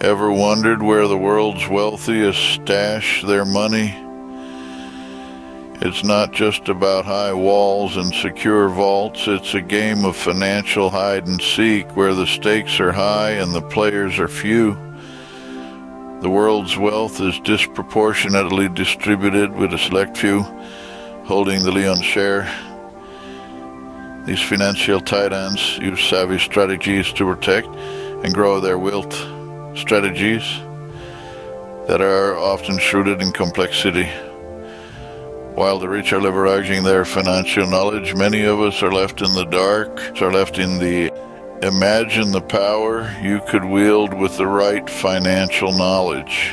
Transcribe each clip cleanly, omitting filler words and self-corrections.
Ever wondered where the world's wealthiest stash their money? It's not just about high walls and secure vaults. It's a game of financial hide and seek where the stakes are high and the players are few. The world's wealth is disproportionately distributed, with a select few holding the lion's share. These financial titans use savvy strategies to protect and grow their wealth, strategies that are often rooted in complexity. While the rich are leveraging their financial knowledge, many of us are left in the dark, Imagine the power you could wield with the right financial knowledge.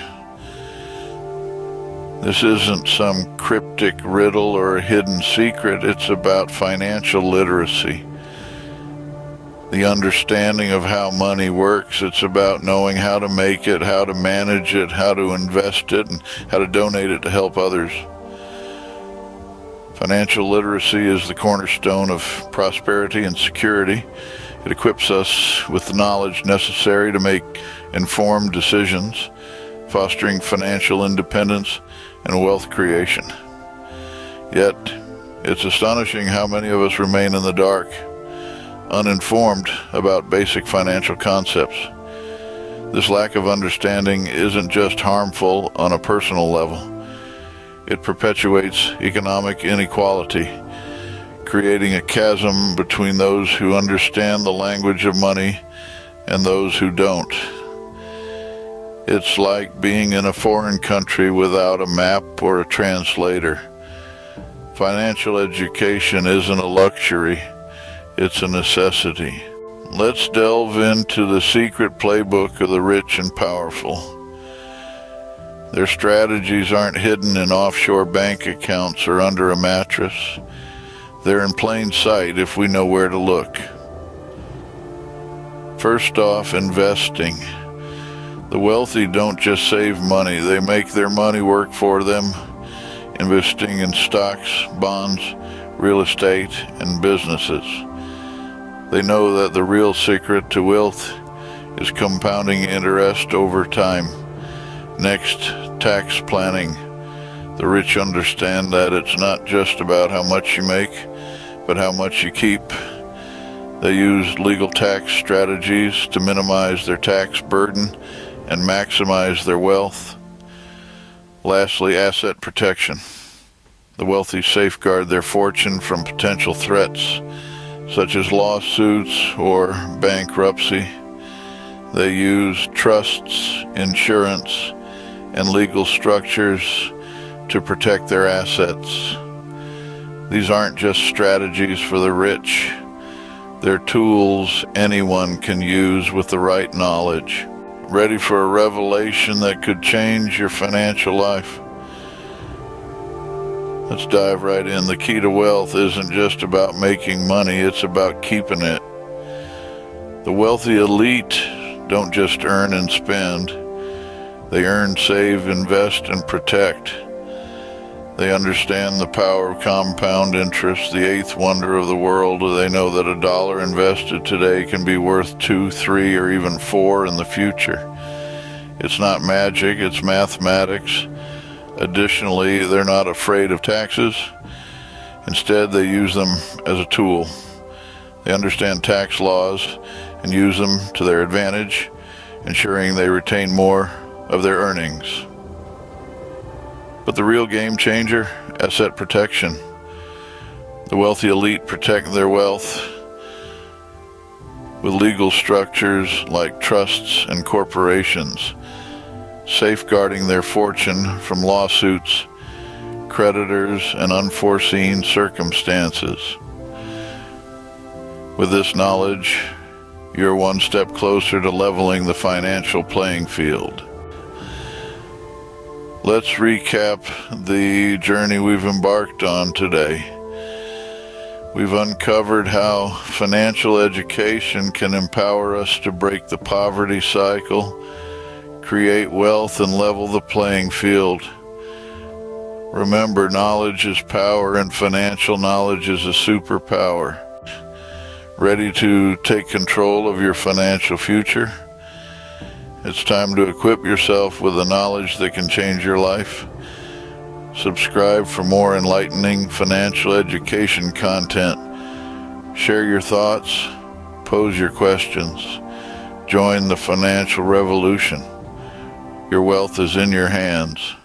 This isn't some cryptic riddle or a hidden secret. It's about financial literacy, the understanding of how money works. It's about knowing how to make it, how to manage it, how to invest it, and how to donate it to help others. Financial literacy is the cornerstone of prosperity and security. It equips us with the knowledge necessary to make informed decisions, fostering financial independence and wealth creation. Yet, it's astonishing how many of us remain in the dark, uninformed about basic financial concepts. This lack of understanding isn't just harmful on a personal level. It perpetuates economic inequality, creating a chasm between those who understand the language of money and those who don't. It's like being in a foreign country without a map or a translator. Financial education isn't a luxury, it's a necessity. Let's delve into the secret playbook of the rich and powerful. Their strategies aren't hidden in offshore bank accounts or under a mattress. They're in plain sight if we know where to look. First off, investing. The wealthy don't just save money, they make their money work for them, investing in stocks, bonds, real estate, and businesses. They know that the real secret to wealth is compounding interest over time. Next, tax planning. The rich understand that it's not just about how much you make, but how much you keep. They use legal tax strategies to minimize their tax burden and maximize their wealth. Lastly, asset protection. The wealthy safeguard their fortune from potential threats, such as lawsuits or bankruptcy. They use trusts, insurance, and legal structures to protect their assets. These aren't just strategies for the rich. They're tools anyone can use with the right knowledge. Ready for a revelation that could change your financial life? Let's dive right in. The key to wealth isn't just about making money, it's about keeping it. The wealthy elite don't just earn and spend. They earn, save, invest, and protect. They understand the power of compound interest, the eighth wonder of the world. They know that $1 invested today can be worth 2, 3, or even 4 in the future. It's not magic, it's mathematics. Additionally, they're not afraid of taxes. Instead, they use them as a tool. They understand tax laws and use them to their advantage, ensuring they retain more of their earnings. But the real game changer, asset protection. The wealthy elite protect their wealth with legal structures like trusts and corporations, safeguarding their fortune from lawsuits, creditors, and unforeseen circumstances. With this knowledge, you're one step closer to leveling the financial playing field. Let's recap the journey we've embarked on today. We've uncovered how financial education can empower us to break the poverty cycle, create wealth, and level the playing field. Remember, knowledge is power, and financial knowledge is a superpower. Ready to take control of your financial future? It's time to equip yourself with the knowledge that can change your life. Subscribe for more enlightening financial education content. Share your thoughts, pose your questions. Join the financial revolution. Your wealth is in your hands.